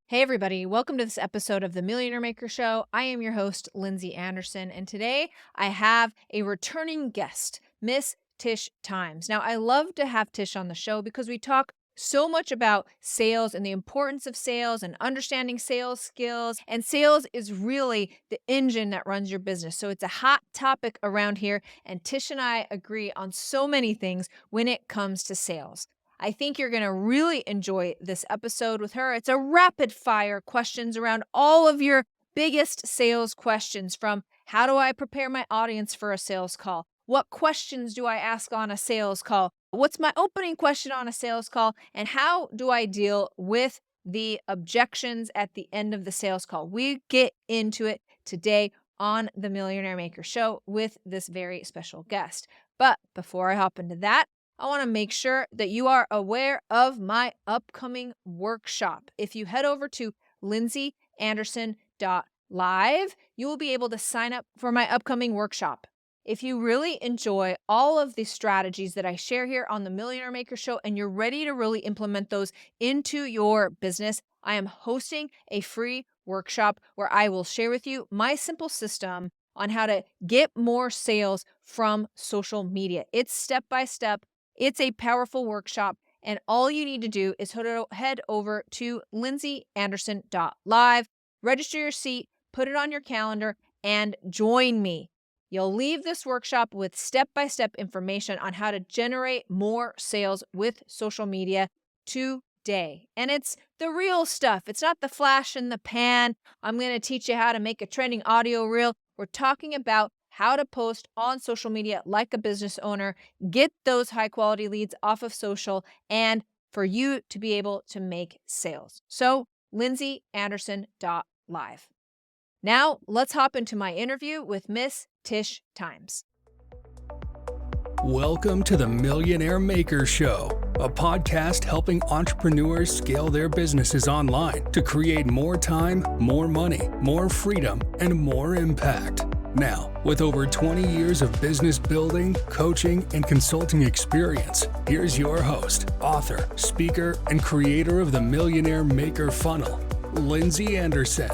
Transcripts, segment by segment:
Hey, everybody. Welcome to this episode of the Millionaire Maker Show. I am your host, Lindsey Anderson, and today I have a returning guest, Miss Tish Times. Now, I love to have Tish on the show because we talk so much about sales and the importance of sales and understanding sales skills. And sales is really the engine that runs your business. So it's a hot topic around here. And Tish and I agree on so many things when it comes to sales. I think you're going to really enjoy this episode with her. It's a rapid fire questions around all of your biggest sales questions, from how do I prepare my audience for a sales call? What questions do I ask on a sales call? What's my opening question on a sales call? And how do I deal with the objections at the end of the sales call? We get into it today on the Millionaire Maker Show with this very special guest. But before I hop into that, I want to make sure that you are aware of my upcoming workshop. If you head over to lindseyandderson.live, you will be able to sign up for my upcoming workshop. If you really enjoy all of the strategies that I share here on the Millionaire Maker Show and you're ready to really implement those into your business, I am hosting a free workshop where I will share with you my simple system on how to get more sales from social media. It's step by step. It's a powerful workshop, and all you need to do is head over to lindseyandderson.live, register your seat, put it on your calendar, and join me. You'll leave this workshop with step-by-step information on how to generate more sales with social media today. And it's the real stuff. It's not the flash in the pan. I'm going to teach you how to make a trending audio reel. We're talking about how to post on social media like a business owner, get those high quality leads off of social, and for you to be able to make sales. So, lindseyandderson.live. Now, let's hop into my interview with Miss Tish Times. Welcome to the Millionaire Maker Show, a podcast helping entrepreneurs scale their businesses online to create more time, more money, more freedom, and more impact. Now, with over 20 years of business building, coaching, and consulting experience, here's your host, author, speaker, and creator of the Millionaire Maker Funnel, Lindsey Anderson.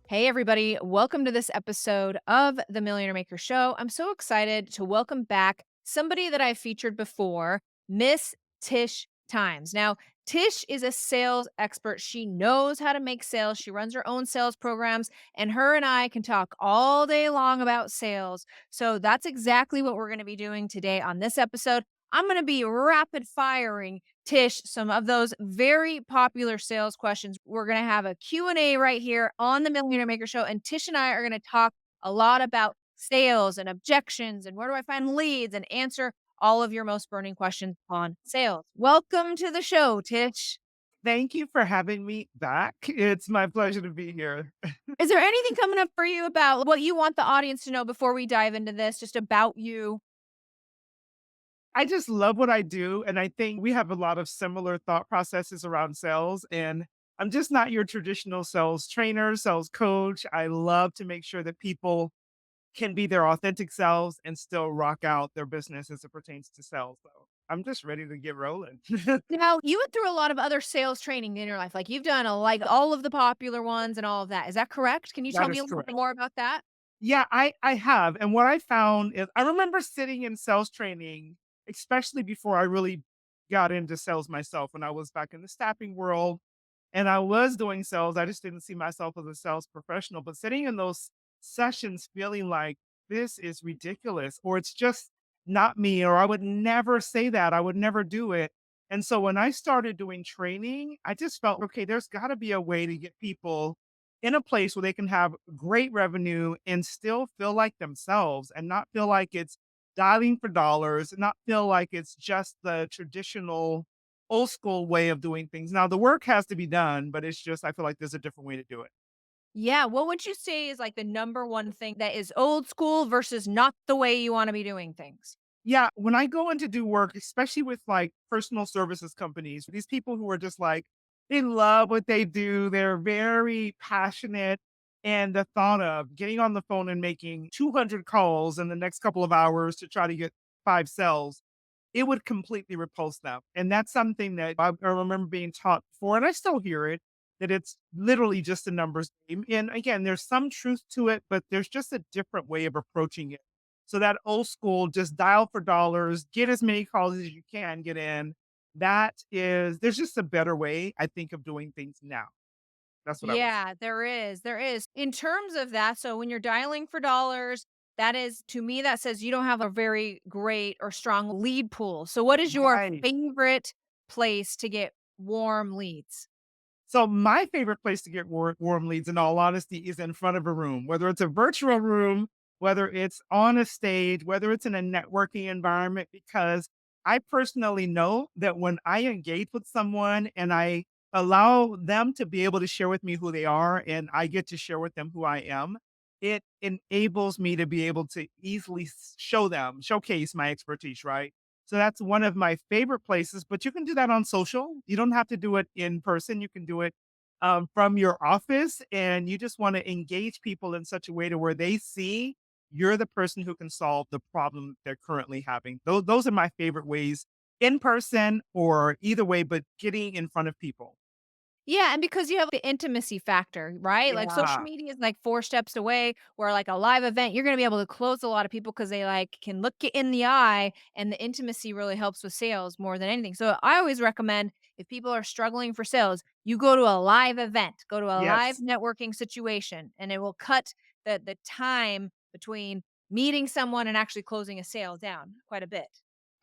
Hey, everybody. Welcome to this episode of the Millionaire Maker Show. I'm so excited to welcome back somebody that I've featured before, Miss Tish Times. Now, Tish is a sales expert. She knows how to make sales. She runs her own sales programs, and her and I can talk all day long about sales. So that's exactly what we're going to be doing today on this episode. I'm going to be rapid firing Tish some of those very popular sales questions. We're going to have a Q&A right here on the Millionaire Maker Show, and Tish and I are going to talk a lot about sales and objections and where do I find leads and answer all of your most burning questions on sales. Welcome to the show, Tish. Thank you for having me back. It's my pleasure to be here. Is there anything coming up for you about what you want the audience to know before we dive into this, just about you? I just love what I do, and I think we have a lot of similar thought processes around sales, and I'm just not your traditional sales trainer, sales coach. I love to make sure that people can be their authentic selves and still rock out their business as it pertains to sales. So I'm just ready to get rolling. Now, you went through a lot of other sales training in your life. Like you've done like all of the popular ones and all of that. Is that correct? Can you tell That me is a little bit correct. more about that? Yeah, I have. And what I found is I remember sitting in sales training, especially before I really got into sales myself when I was back in the staffing world and I was doing sales. I just didn't see myself as a sales professional, but sitting in those sessions feeling like this is ridiculous or it's just not me, or I would never say that. I would never do it. And so when I started doing training, I just felt, okay, there's got to be a way to get people in a place where they can have great revenue and still feel like themselves and not feel like it's dialing for dollars, not feel like it's just the traditional old school way of doing things. Now the work has to be done, but it's just I feel like there's a different way to do it. Yeah. What would you say is like the number one thing that is old school versus not the way you want to be doing things? Yeah, when I go in to do work, especially with like personal services companies, these people who are just like, they love what they do. They're very passionate. And the thought of getting on the phone and making 200 calls in the next couple of hours to try to get 5 sales, it would completely repulse them. And that's something that I remember being taught before, and I still hear it, that it's literally just a numbers game. And again, there's some truth to it, but there's just a different way of approaching it. So that old school, just dial for dollars, get as many calls as you can get in. There's just a better way, I think, of doing things now. That's what I would say. Yeah, there is. There is. In terms of that, so when you're dialing for dollars, that is to me that says you don't have a very great or strong lead pool. So what is your Right. favorite place to get warm leads? So my favorite place to get warm leads, in all honesty, is in front of a room, whether it's a virtual room, whether it's on a stage, whether it's in a networking environment, because I personally know that when I engage with someone and I allow them to be able to share with me who they are and I get to share with them who I am, it enables me to be able to easily showcase my expertise, right? So that's one of my favorite places, but you can do that on social. You don't have to do it in person. You can do it from your office, and you just want to engage people in such a way to where they see you're the person who can solve the problem they're currently having. Those are my favorite ways, in person or either way, but getting in front of people. Yeah, and because you have the intimacy factor, right? Like social Yeah, media is like 4 steps away, where like a live event, you're gonna be able to close a lot of people because they like can look you in the eye and the intimacy really helps with sales more than anything. So I always recommend if people are struggling for sales, you go to a live event, go to a live yes. networking situation, and it will cut the time between meeting someone and actually closing a sale down quite a bit.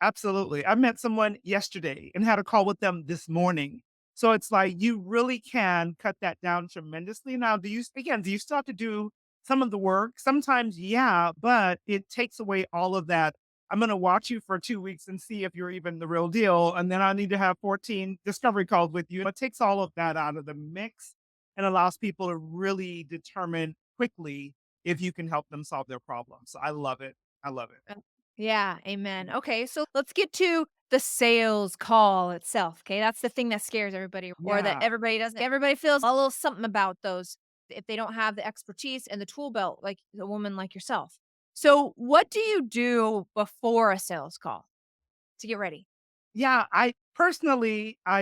Absolutely. I met someone yesterday and had a call with them this morning. So it's like you really can cut that down tremendously. Now, do you still have to do some of the work? Sometimes, yeah, but it takes away all of that. I'm going to watch you for 2 weeks and see if you're even the real deal. And then I need to have 14 discovery calls with you. It takes all of that out of the mix and allows people to really determine quickly if you can help them solve their problems. So I love it. I love it. Uh, Yeah, amen. Okay, so let's get to the sales call itself. Okay, that's the thing that scares everybody, or that Yeah. everybody doesn't. Everybody feels a little something about those if they don't have the expertise and the tool belt, like a woman like yourself. So, what do you do before a sales call to get ready? Yeah, I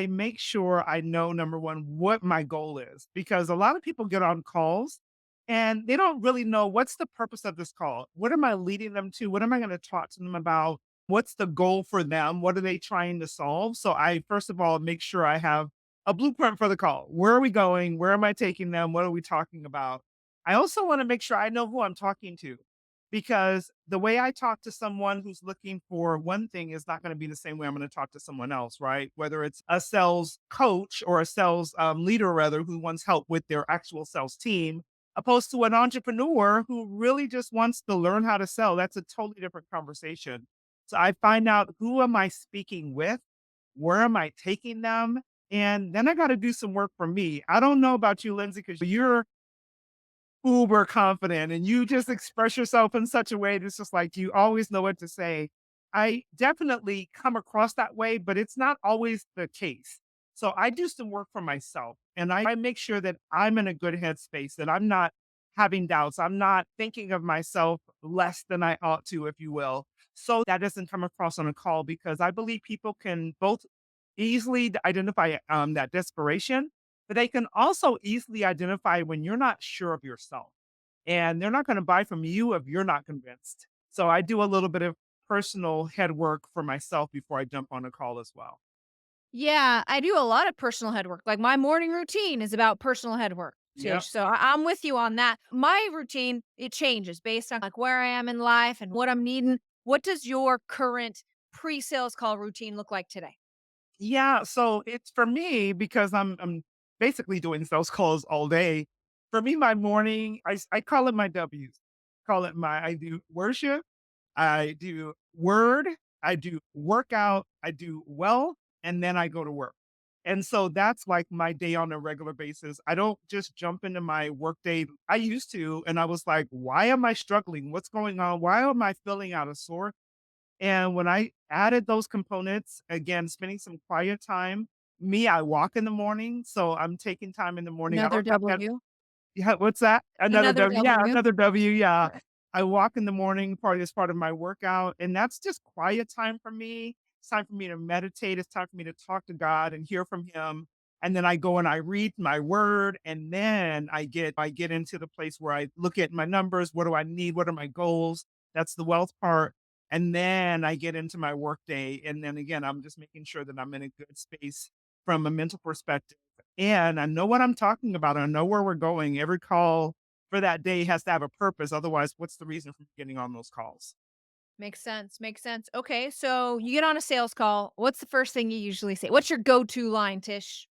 make sure I know, number 1, what my goal is, because a lot of people get on calls and they don't really know what's the purpose of this call. What am I leading them to? What am I gonna talk to them about? What's the goal for them? What are they trying to solve? So I first of all make sure I have a blueprint for the call. Where are we going? Where am I taking them? What are we talking about? I also want to make sure I know who I'm talking to, because the way I talk to someone who's looking for one thing is not going to be the same way I'm going to talk to someone else, right? Whether it's a sales coach or a sales leader, rather, who wants help with their actual sales team, opposed to an entrepreneur who really just wants to learn how to sell. That's a totally different conversation. So I find out, who am I speaking with? Where am I taking them? And then I got to do some work for me. I don't know about you, Lindsay, because you're uber confident and you just express yourself in such a way that's just like you always know what to say. I definitely come across that way, but it's not always the case. So I do some work for myself and I make sure that I'm in a good headspace, that I'm not having doubts. I'm not thinking of myself less than I ought to, if you will. So that doesn't come across on a call, because I believe people can both easily identify that desperation, but they can also easily identify when you're not sure of yourself. And they're not going to buy from you if you're not convinced. So I do a little bit of personal head work for myself before I jump on a call as well. Yeah, I do a lot of personal head work. Like my morning routine is about personal head work, Yep. Tish. So I'm with you on that. My routine, it changes based on like where I am in life and what I'm needing. What does your current pre-sales call routine look like today? Yeah, so it's for me, because I'm basically doing sales calls all day. For me, my morning, I call it my W's. Call it my I do worship, I do word, I do workout, I do well, and then I go to work. And so that's like my day on a regular basis. I don't just jump into my work day. I used to, and I was like, why am I struggling? What's going on? Why am I feeling out of sort? And when I added those components, again, spending some quiet time, I walk in the morning. So I'm taking time in the morning. I Another don't have that. W. Yeah, what's that? Another Another W. Yeah, W. another W. Yeah. I walk in the morning, part as part of my workout, and that's just quiet time for me. It's time for me to meditate. It's time for me to talk to God and hear from Him. And then I go and I read my word, and then I get into the place where I look at my numbers. What do I need? What are my goals? That's the wealth part. And then I get into my work day. And then again, I'm just making sure that I'm in a good space from a mental perspective. And I know what I'm talking about. I know where we're going. Every call for that day has to have a purpose. Otherwise, what's the reason for getting on those calls? Makes sense. Makes sense. Okay, so you get on a sales call. What's the first thing you usually say? What's your go-to line, Tish?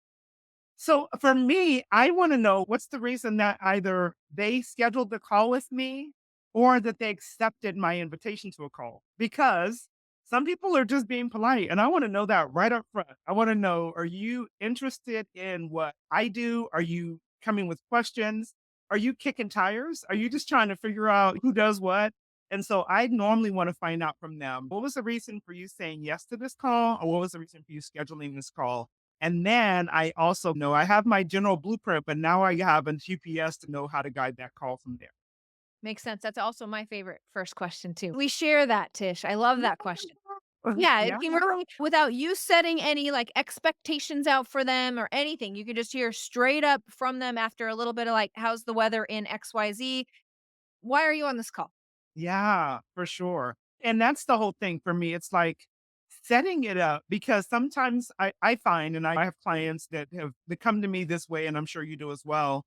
So for me, I want to know what's the reason that either they scheduled the call with me or that they accepted my invitation to a call. Because some people are just being polite, and I want to know that right up front. I want to know, are you interested in what I do? Are you coming with questions? Are you kicking tires? Are you just trying to figure out who does what? And so I normally want to find out from them, what was the reason for you saying yes to this call? Or what was the reason for you scheduling this call? And then I also know I have my general blueprint, but now I have a GPS to know how to guide that call from there. Makes sense. That's also my favorite first question too. We share that, Tish. I love that question. Yeah, it Yeah. can really without you setting any, like, expectations out for them or anything, you can just hear straight up from them after a little bit of, like, "How's the weather in XYZ? Why are you on this call?" Yeah, for sure. And that's the whole thing for me. It's like setting it up because sometimes I find, and I have clients that come to me this way, and I'm sure you do as well.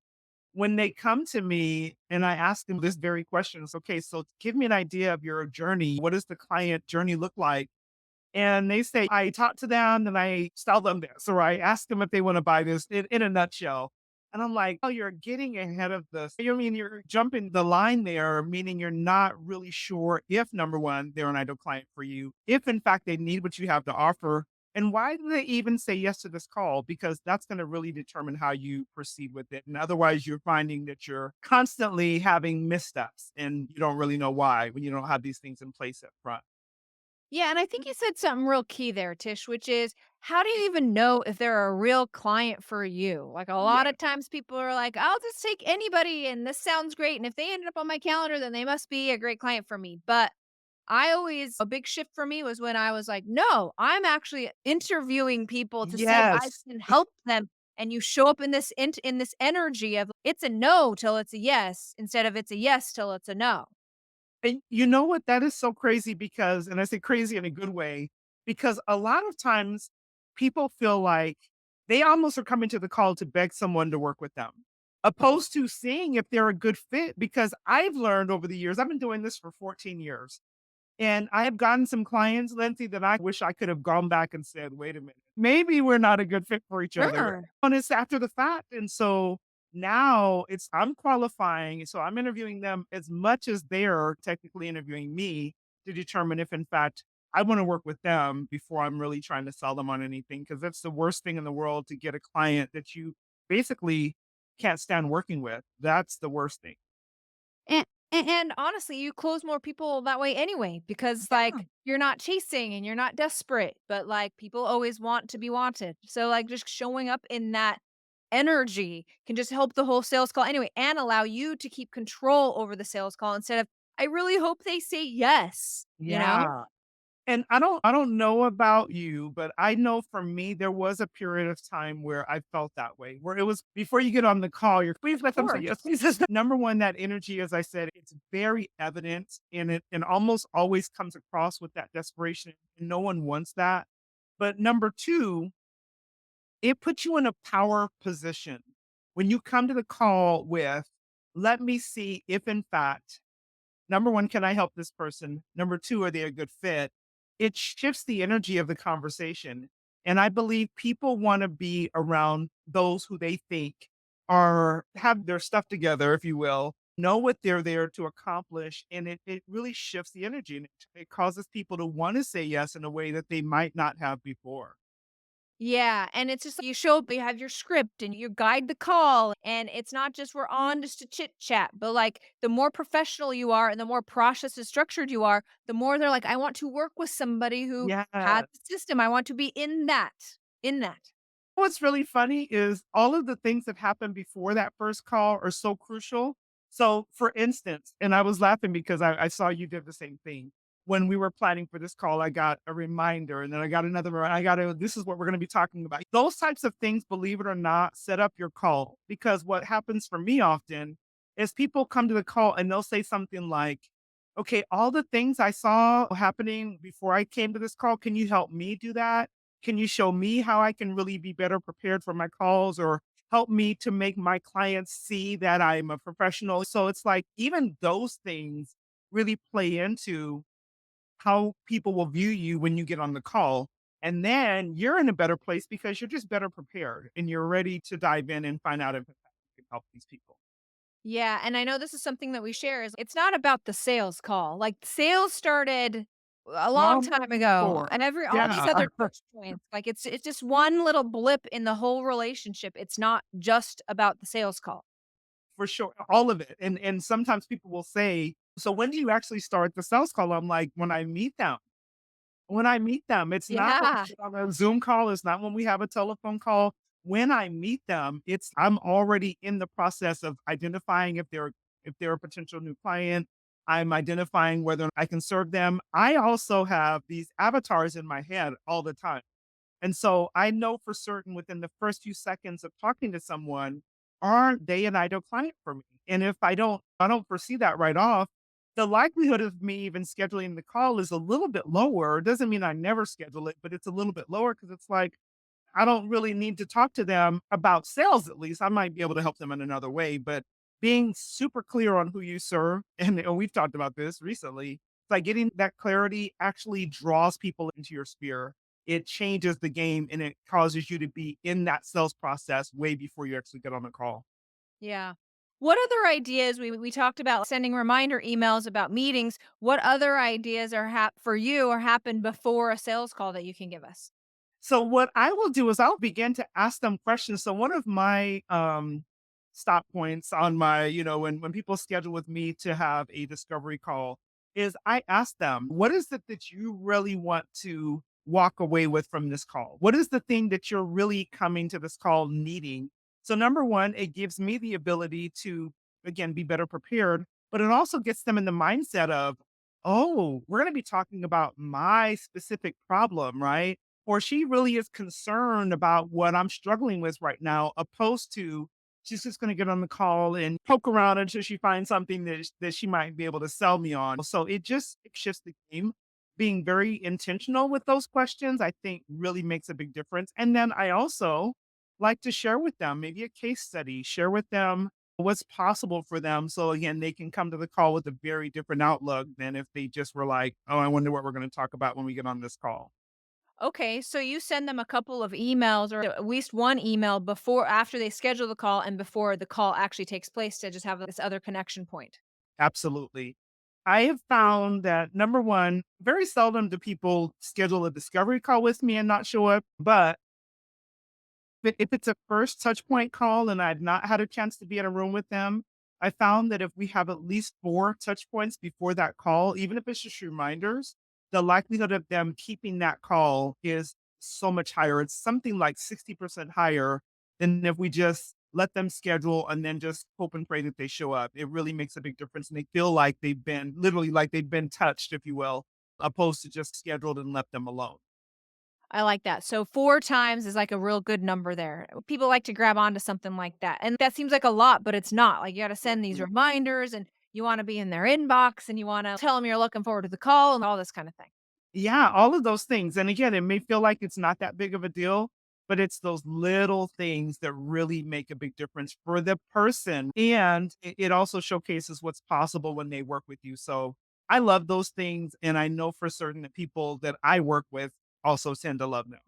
When they come to me and I ask them this very question, it's okay, so give me an idea of your journey. What does the client journey look like? And they say, I talk to them and I sell them this, or I ask them if they want to buy this in a nutshell. And I'm like, oh, you're getting ahead of this. You mean you're jumping the line there, meaning you're not really sure if number one, they're an ideal client for you, if in fact they need what you have to offer. And why do they even say yes to this call? Because that's going to really determine how you proceed with it. And otherwise, you're finding that you're constantly having missteps and you don't really know why when you don't have these things in place up front. Yeah, and I think you said something real key there, Tish, which is how do you even know if they're a real client for you? Like a lot Yeah. of times people are like, I'll just take anybody and this sounds great. And if they ended up on my calendar, then they must be a great client for me. But a big shift for me was when I was like, no, I'm actually interviewing people to see if I Yes. can help them. And you show up in in this energy of it's a no till it's a yes instead of it's a yes till it's a no. And you know what? That is so crazy because, and I say crazy in a good way, because a lot of times people feel like they almost are coming to the call to beg someone to work with them, opposed to seeing if they're a good fit. Because I've learned over the years, I've been doing this for 14 years. And I have gotten some clients, Lindsay, that I wish I could have gone back and said, wait a minute, maybe we're not a good fit for each other. Sure. And it's after the fact. And so now I'm qualifying. So I'm interviewing them as much as they're technically interviewing me to determine if, in fact, I want to work with them before I'm really trying to sell them on anything. Cause that's the worst thing in the world to get a client that you basically can't stand working with. That's the worst thing. And and honestly, you close more people that way anyway because, like, you're not chasing and you're not desperate, but, like, people always want to be wanted. So, like, just showing up in that energy can just help the whole sales call anyway and allow you to keep control over the sales call instead of, "I really hope they say yes," you know? Yeah. And I don't know about you, but I know for me, there was a period of time where I felt that way, where it was before you get on the call, you're please let them say Sure. yes. Please. Number one, that energy, as I said, it's very evident in it and almost always comes across with that desperation. And no one wants that. But number two, it puts you in a power position when you come to the call with, let me see if in fact number one, can I help this person? Number two, are they a good fit? It shifts the energy of the conversation. And I believe people want to be around those who they think are have their stuff together, if you will, know what they're there to accomplish. And it really shifts the energy and it causes people to want to say yes in a way that they might not have before. Yeah, and it's just you show up, you have your script and you guide the call, and it's not just we're on just to chit chat, but like the more professional you are and the more process and structured you are, the more they're like, I want to work with somebody who has Yeah. the system. I want to be in that. In that. What's really funny is all of the things that happened before that first call are so crucial. So, for instance, and I was laughing because I saw you did the same thing. When we were planning for this call, I got a reminder and then I got another, this is what we're going to be talking about. Those types of things, believe it or not, set up your call because what happens for me often is people come to the call and they'll say something like, okay, all the things I saw happening before I came to this call, can you help me do that? Can you show me how I can really be better prepared for my calls or help me to make my clients see that I'm a professional? So it's like even those things really play into how people will view you when you get on the call. And then you're in a better place because you're just better prepared and you're ready to dive in and find out if you can help these people. Yeah, and I know this is something that we share is it's not about the sales call. Like sales started a long Long time ago before. and every all these Yeah, other touch points. Like it's just one little blip in the whole relationship. It's not just about the sales call. for sure. All of it. And sometimes people will say, so when do you actually start the sales call? I'm like, when I meet them. When I meet them, it's not when we Yeah. get on a Zoom call, it's not when we have a telephone call. When I meet them, it's I'm already in the process of identifying if they're a potential new client. I'm identifying whether I can serve them. I also have these avatars in my head all the time. And so I know for certain within the first few seconds of talking to someone, are they an ideal client for me? And if I don't foresee that right off, the likelihood of me even scheduling the call is a little bit lower. It doesn't mean I never schedule it, but it's a little bit lower because it's like I don't really need to talk to them about sales, at least. I might be able to help them in another way, but being super clear on who you serve, and we've talked about this recently, it's like getting that clarity actually draws people into your sphere. It changes the game and it causes you to be in that sales process way before you actually get on the call. Yeah. What other ideas we talked about sending reminder emails about meetings. What other ideas are for you or happen before a sales call that you can give us? So what I will do is I'll begin to ask them questions. So one of my stop points on my, when people schedule with me to have a discovery call is I ask them, what is it that you really want to walk away with from this call? What is the thing that you're really coming to this call needing? So number one, it gives me the ability to again be better prepared, but it also gets them in the mindset of, oh, we're going to be talking about my specific problem, right? Or she really is concerned about what I'm struggling with right now, opposed to she's just going to get on the call and poke around until she finds something that she might be able to sell me on. So it shifts the game. Being very intentional with those questions, I think really makes a big difference. And then I also like to share with them maybe a case study, share with them what's possible for them. So again, they can come to the call with a very different outlook than if they just were like, oh, I wonder what we're going to talk about when we get on this call. Okay, so you send them a couple of emails or at least one email before after they schedule the call and before the call actually takes place to just have this other connection point. Absolutely. I have found that number one, very seldom do people schedule a discovery call with me and not show up. But if it's a first touch point call and I've not had a chance to be in a room with them, I found that if we have at least four touch points before that call, even if it's just reminders, the likelihood of them keeping that call is so much higher. It's something like 60% higher than if we just let them schedule and then just hope and pray that they show up. It really makes a big difference. And they feel like they've been literally like they've been touched, if you will, opposed to just scheduled and left them alone. I like that. So 4 times is like a real good number there. People like to grab onto something like that. And that seems like a lot, but it's not. Like you got to send these reminders and you want to be in their inbox and you want to tell them you're looking forward to the call and all this kind of thing. Yeah, all of those things. And again, it may feel like it's not that big of a deal, but it's those little things that really make a big difference for the person. And it also showcases what's possible when they work with you. So I love those things. And I know for certain that people that I work with also tend to love them.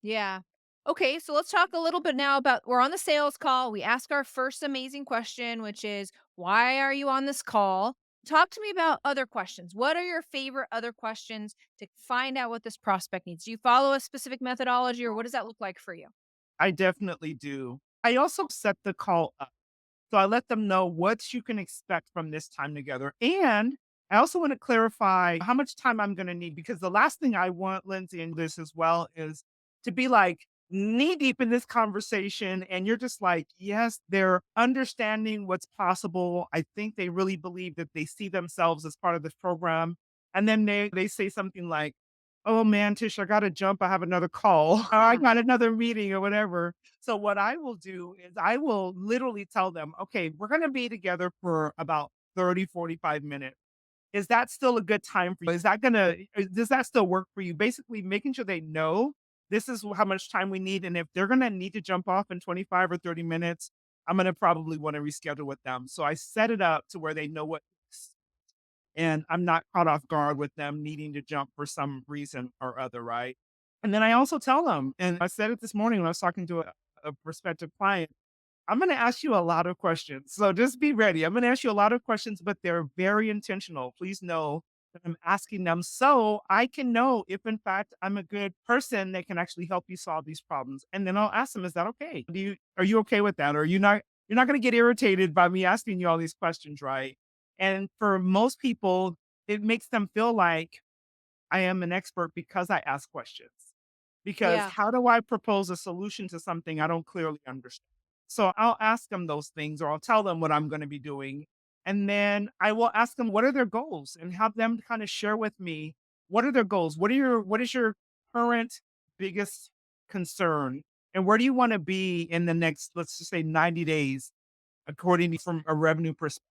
Yeah. Okay, so let's talk a little bit now about we're on the sales call. We ask our first amazing question, which is, why are you on this call? Talk to me about other questions. What are your favorite other questions to find out what this prospect needs? Do you follow a specific methodology or what does that look like for you? I definitely do. I also set the call up. So I let them know what you can expect from this time together. And I also want to clarify how much time I'm going to need because the last thing I want, Lindsay, in this as well is to be like knee deep in this conversation and you're just like, yes, they're understanding what's possible. I think they really believe that they see themselves as part of this program. And then they say something like, oh man, Tish, I gotta jump. I have another call. Or I got another meeting or whatever. So what I will do is I will literally tell them, okay, we're gonna be together for about 30, 45 minutes. Is that still a good time for you? Is that gonna does that still work for you? Basically making sure they know this is how much time we need, and if they're gonna need to jump off in 25 or 30 minutes, I'm gonna probably wanna reschedule with them. So I set it up to where they know what and I'm not caught off guard with them needing to jump for some reason or other, right? And then I also tell them, and I said it this morning when I was talking to a prospective client, I'm going to ask you a lot of questions. So just be ready. I'm going to ask you a lot of questions, but they're very intentional. Please know that I'm asking them so I can know if, in fact, I'm a good person that can actually help you solve these problems. And then I'll ask them, is that okay? Are you okay with that? Or are you not, you're not going to get irritated by me asking you all these questions, right? And for most people, it makes them feel like I am an expert because I ask questions. Because Yeah. how do I propose a solution to something I don't clearly understand? So I'll ask them those things or I'll tell them what I'm going to be doing. And then I will ask them what are their goals and have them kind of share with me what are their goals? What is your current biggest concern? And where do you want to be in the next, let's just say 90 days, according to from a revenue perspective?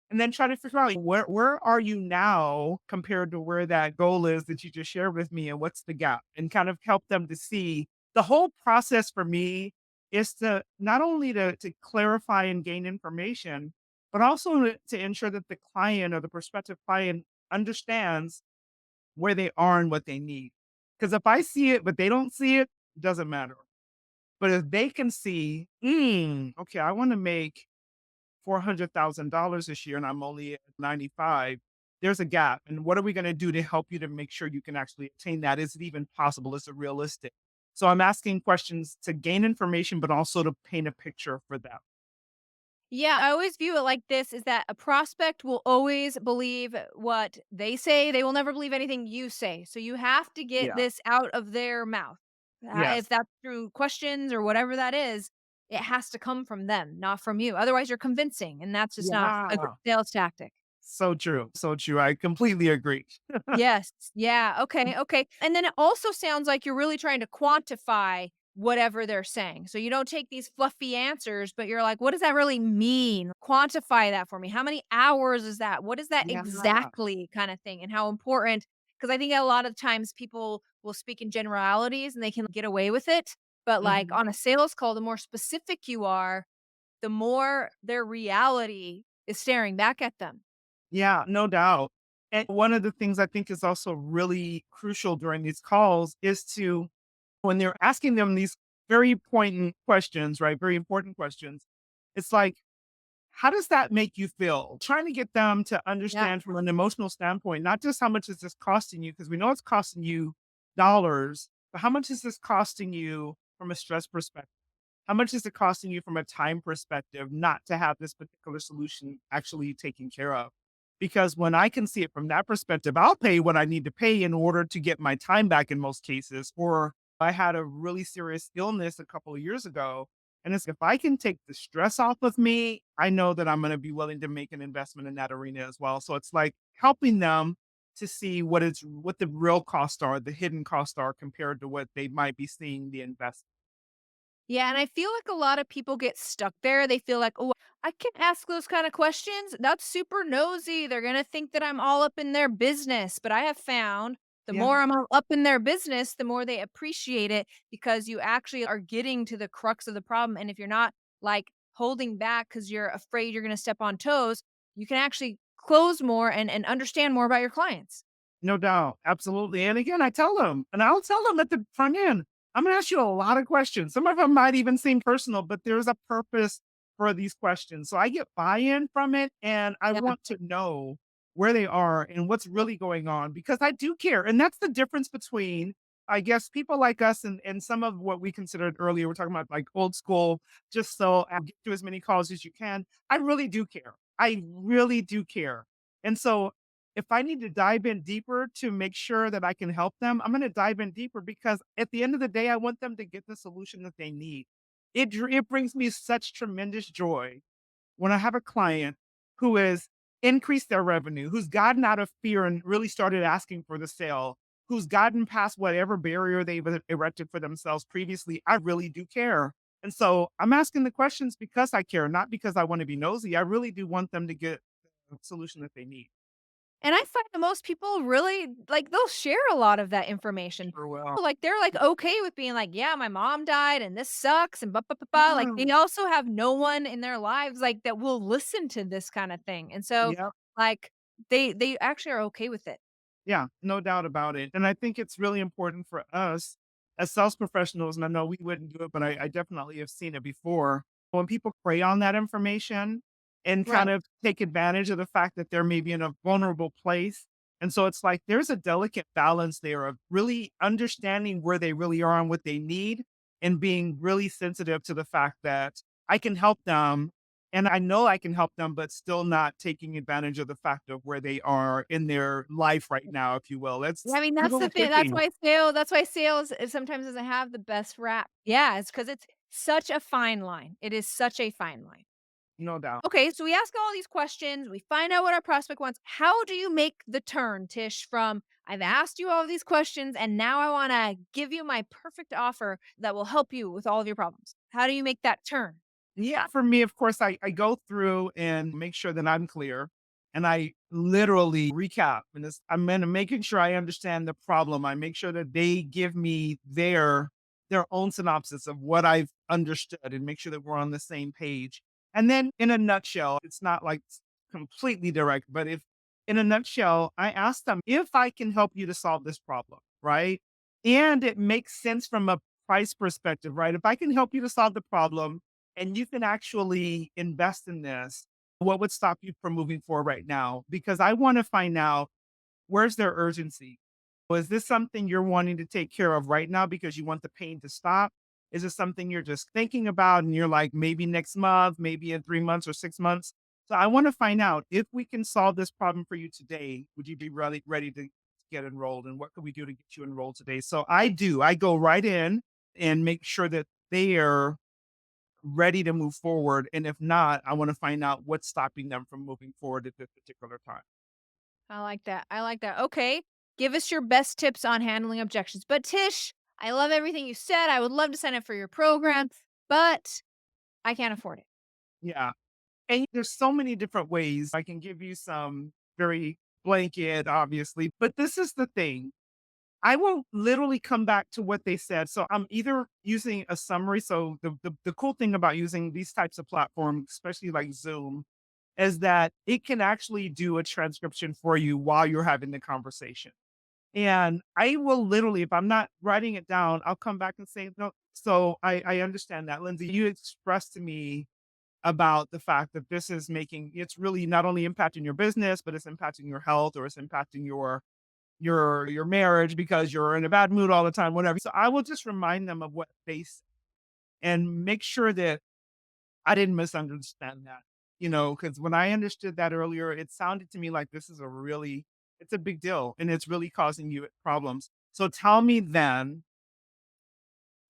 And then try to figure out where are you now compared to where that goal is that you just shared with me and what's the gap and kind of help them to see the whole process for me is to not only to clarify and gain information, but also to ensure that the client or the prospective client understands where they are and what they need. Because if I see it, but they don't see it, it doesn't matter. But if they can see, okay, I want to make $400,000 this year and I'm only at 95, there's a gap. And what are we going to do to help you to make sure you can actually attain that? Is it even possible? Is it realistic? So I'm asking questions to gain information, but also to paint a picture for them. Yeah, I always view it like this is that a prospect will always believe what they say. They will never believe anything you say. So you have to get Yeah. this out of their mouth. If Yes. that's through questions or whatever that is, it has to come from them, not from you. Otherwise, you're convincing, and that's just not a good Yeah. sales tactic. So true. So true. I completely agree. Yes. Yeah. Okay. Okay. And then it also sounds like you're really trying to quantify whatever they're saying. So you don't take these fluffy answers, but you're like, what does that really mean? Quantify that for me. How many hours is that? What is that Yeah. exactly kind of thing? And how important? Because I think a lot of times people will speak in generalities and they can get away with it. But like Mhm. on a sales call, the more specific you are, the more their reality is staring back at them. Yeah, no doubt. And one of the things I think is also really crucial during these calls is to, when they're asking them these very poignant questions, right? Very important questions. It's like, how does that make you feel? Trying to get them to Yeah. understand from an emotional standpoint, not just how much is this costing you, because we know it's costing you dollars, but how much is this costing you from a stress perspective? How much is it costing you from a time perspective not to have this particular solution actually taken care of? Because when I can see it from that perspective, I'll pay what I need to pay in order to get my time back in most cases. Or I had a really serious illness a couple of years ago. And it's if I can take the stress off of me, I know that I'm going to be willing to make an investment in that arena as well. So it's like helping them to see what the real costs are, the hidden costs are compared to what they might be seeing the investment. Yeah, and I feel like a lot of people get stuck there. They feel like, "Oh, I can't ask those kind of questions. That's super nosy. They're going to think that I'm all up in their business." But I have found the Yeah. more I'm all up in their business, the more they appreciate it because you actually are getting to the crux of the problem. And if you're not like holding back because you're afraid you're going to step on toes, you can actually close more and understand more about your clients. No doubt. Absolutely. And again, I tell them, and I'll tell them at the front end, I'm going to ask you a lot of questions. Some of them might even seem personal, but there's a purpose for these questions. So I get buy in from it and I Yeah. want to know where they are and what's really going on because I do care. And that's the difference between, I guess, people like us and some of what we considered earlier. We're talking about like old school, just so I get to as many calls as you can. I really do care. I really do care. And so if I need to dive in deeper to make sure that I can help them, I'm going to dive in deeper because at the end of the day, I want them to get the solution that they need. It brings me such tremendous joy when I have a client who has increased their revenue, who's gotten out of fear and really started asking for the sale, who's gotten past whatever barrier they've erected for themselves previously. I really do care. And so I'm asking the questions because I care, not because I want to be nosy. I really do want them to get the solution that they need. And I find that most people really like, they'll share a lot of that information. Sure will. Like, they're, like, okay with being like, "Yeah, my mom died and this sucks and ba ba ba ba." Like, they Mm. also have no one in their lives, like, that will listen to this kinda thing. And so, Yep. like, they actually are okay with it. Yeah, no doubt about it. And I think it's really important for us as sales professionals, and I know we wouldn't do it, but I definitely have seen it before. When people prey on that information and kind Right. of take advantage of the fact that they're maybe in a vulnerable place. And so it's like there's a delicate balance there of really understanding where they really are and what they need and being really sensitive to the fact that I can help them and I know I can help them, but still not taking advantage of the fact of where they are in their life right now, if you will. Yeah, It's I mean, a that's the little thing. tricky, That's why sales sometimes doesn't have the best rap. Yeah, it's because it's such a fine line. It is such a fine line. no doubt. Okay, so we ask all these questions, we find out what our prospect wants. How do you make the turn, Tish, from I've asked you all of these questions and now I want to give you my perfect offer that will help you with all of your problems? How do you make that turn? Yeah, for me, of course, I go through and make sure that I'm clear and I literally recap and I'm gonna making sure I understand the problem. I make sure that they give me their own synopsis of what I've understood and make sure that we're on the same page. And then in a nutshell, it's not like completely direct, but if in a nutshell, I ask them if I can help you to solve this problem, right? And it makes sense from a price perspective, right? If I can help you to solve the problem and you can actually invest in this, what would stop you from moving forward right now? Because I want to find out where's their urgency. Is this something you're wanting to take care of right now because you want the pain to stop? Is it something you're just thinking about and you're like, maybe next month, maybe in 3 months or 6 months? So I want to find out if we can solve this problem for you today, would you be really ready to get enrolled? And what can we do to get you enrolled today? So I go right in and make sure that they are ready to move forward. And if not, I want to find out what's stopping them from moving forward at this particular time. I like that. I like that. Okay. Give us your best tips on handling objections. But Tish, I love everything you said. I would love to sign up for your program, but I can't afford it. Yeah. And there's so many different ways. I can give you some very blanket, obviously, but this is the thing. I will literally come back to what they said. So I'm either using a summary. So the cool thing about using these types of platforms, especially like Zoom, is that it can actually do a transcription for you while you're having the conversation. And I will literally, if I'm not writing it down, I'll come back and say, no. So I understand that, Lindsay. You expressed to me about the fact that this is making it's really not only impacting your business, but it's impacting your health or it's impacting your marriage because you're in a bad mood all the time, whatever. So I will just remind them of what they said and make sure that I didn't misunderstand that. Because when I understood that earlier, it sounded to me like this is it's a big deal and it's really causing you problems. So tell me then,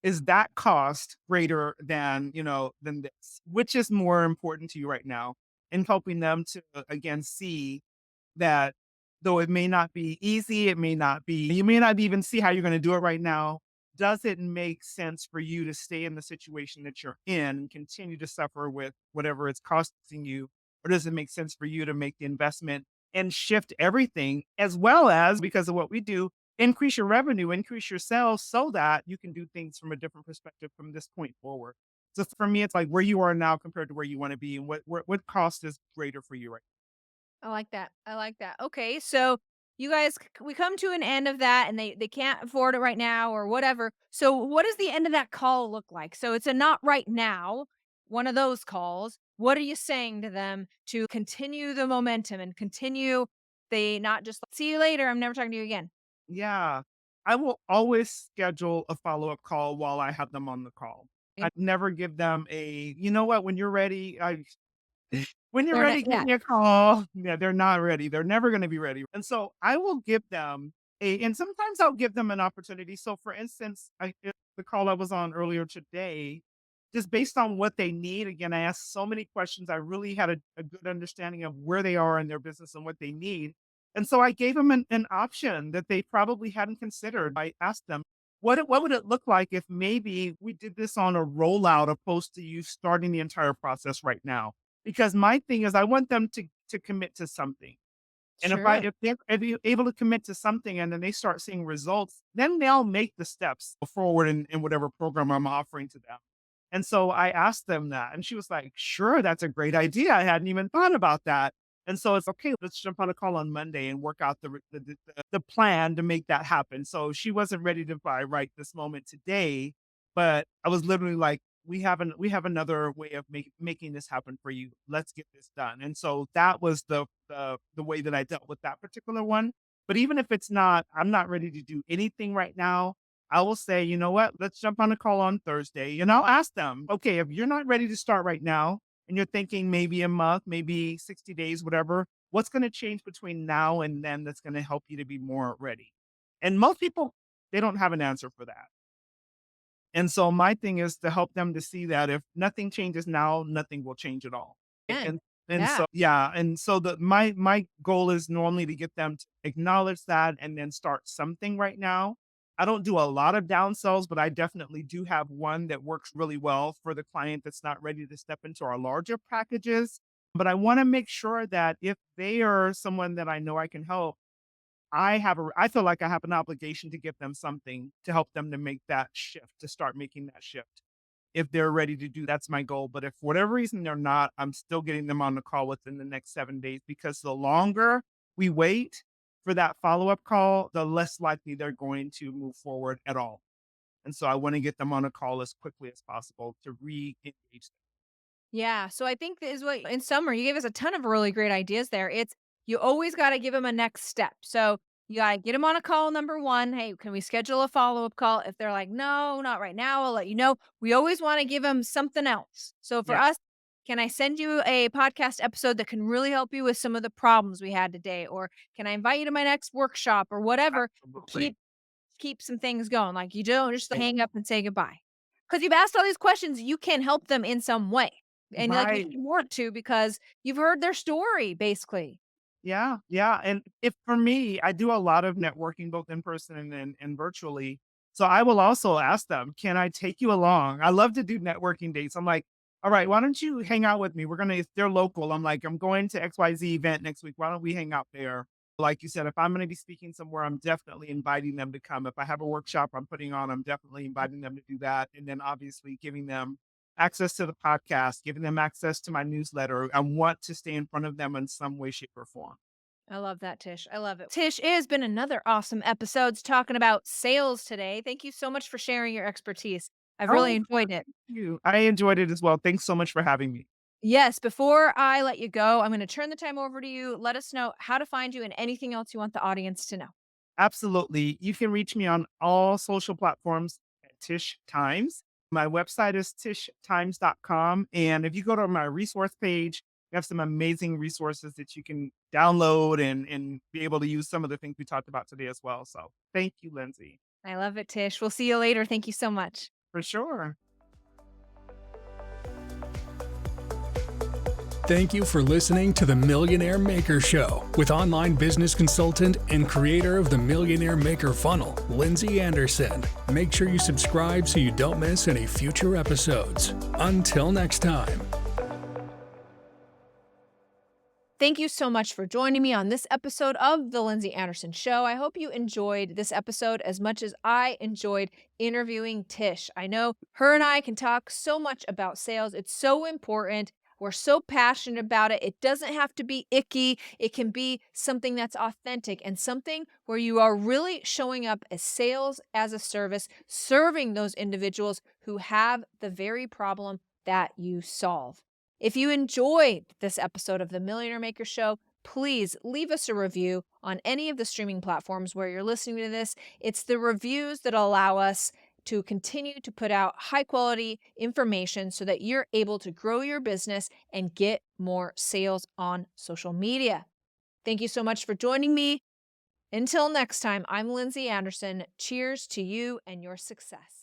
is that cost greater than this? Which is more important to you right now? And helping them to again see that though it may not be easy, you may not even see how you're going to do it right now. Does it make sense for you to stay in the situation that you're in and continue to suffer with whatever it's costing you? Or does it make sense for you to make the investment and shift everything as well as because of what we do, increase your revenue, increase your sales so that you can do things from a different perspective from this point forward. So for me, it's like where you are now compared to where you want to be and what cost is greater for you right I like that. I like that. Okay, so you guys, we come to an end of that, and they can't afford it right now or whatever. So what does the end of that call look like? So it's a not right now, one of those calls. What are you saying to them to continue the momentum and continue the not just see you later. I'm never talking to you again. Yeah. I will always schedule a follow-up call while I have them on the call. Okay. I'd never give them a, "You know what? When you're ready, I" when you're They're not ready, give yeah, me a call. Yeah, they're not ready. They're never going to be ready. And so I will give them and sometimes I'll give them an opportunity. So for instance, if the call I was on earlier today, just based on what they need, again, I asked so many questions. I really had a good understanding of where they are in their business and what they need. And so I gave them an option that they probably hadn't considered. I asked them, what would it look like if maybe we did this on a rollout opposed to you starting the entire process right now? Because my thing is I want them to commit to something. And sure. if you're able to commit to something and then they start seeing results, then they'll make the steps forward in whatever program I'm offering to them. And so I asked them that, and she was like, "Sure, that's a great idea. I hadn't even thought about that." And so it's okay. Let's jump on a call on Monday and work out the plan to make that happen. So she wasn't ready to buy right this moment today, but I was literally like, we have another way of making this happen for you. Let's get this done. And so that was the way that I dealt with that particular one. But even if it's not, I'm not ready to do anything right now. I will say, you know what? Let's jump on a call on Thursday. And I'll ask them, okay, if you're not ready to start right now and you're thinking maybe a month, maybe 60 days, whatever, what's going to change between now and then that's going to help you to be more ready? And most people, they don't have an answer for that. And so my thing is to help them to see that if nothing changes now, nothing will change at all. Good. And Yeah. so yeah, and so my goal is normally to get them to acknowledge that and then start something right now. I don't do a lot of downsells, but I definitely do have one that works really well for the client that's not ready to step into our larger packages. But I want to make sure that if they are someone that I know I can help, I feel like I have an obligation to give them something to help them to make that shift, to start making that shift. If they're ready to do that's my goal. But if for whatever reason they're not, I'm still getting them on the call within the next 7 days because the longer we wait for that follow-up call, the less likely they're going to move forward at all. And so I want to get them on a call as quickly as possible to re-engage them. Yeah, so I think that is what in summary, you gave us a ton of really great ideas there. It's you always gotta give them a next step. So, you gotta get them on a call, number 1. "Hey, can we schedule a follow-up call?" If they're like, "No, not right now, I'll let you know." We always wanna give them something else. So for Yeah, us, "Can I send you a podcast episode that can really help you with some of the problems we had today?" Or, "Can I invite you to my next workshop?" Or whatever to absolutely. keep some things going. Like, you don't just hang up and say goodbye. Because 'Cause you've asked all these questions, you can help them in some way. And, like, Right. you want to because you've heard their story, basically. Yeah, yeah, and if for me, I do a lot of networking both in person and virtually. So I will also ask them, "Can I take you along?" I love to do networking dates. I'm like, "All right, why don't you hang out with me? We're gonna" if they're local, I'm like, "I'm going to XYZ event next week. Why don't we hang out there?" Like you said, if I'm gonna be speaking somewhere, I'm definitely inviting them to come. If I have a workshop I'm putting on, I'm definitely inviting them to do that, and then obviously giving them access to the podcast, giving them access to my newsletter. I want to stay in front of them in some way, shape, or form. I love that, Tish. I love it. Tish, it has been another awesome episodes talking about sales today. Thank you so much for sharing your expertise. I've really Oh, enjoyed it. you. I enjoyed it as well. Thanks so much for having me. Yes, before I let you go, I'm gonna turn the time over to you. Let us know how to find you and anything else you want the audience to know. Absolutely. You can reach me on all social platforms at Tish Times. My website is tishtimes.com. And if you go to my resource page, we have some amazing resources that you can download and be able to use some of the things we talked about today as well. So thank you, Lindsay, I love it, Tish. We'll see you later. Thank you so much. for sure. Thank you for listening to the Millionaire Maker Show with online business consultant and creator of the Millionaire Maker Funnel, Lindsey Anderson. Make sure you subscribe so you don't miss any future episodes. Until next time. Thank you so much for joining me on this episode of The Lindsey Anderson Show. I hope you enjoyed this episode as much as I enjoyed interviewing Tish. I know her and I can talk so much about sales. It's so important. We're so passionate about it. It doesn't have to be icky. It can be something that's authentic and something where you are really showing up as sales as a service, serving those individuals who have the very problem that you solve. If you enjoyed this episode of the Millionaire Maker Show, please leave us a review on any of the streaming platforms where you're listening to this. It's the reviews that allow us to continue to put out high quality information so that you're able to grow your business and get more sales on social media. Thank you so much for joining me. Until next time, I'm Lindsey Anderson. Cheers to you and your success.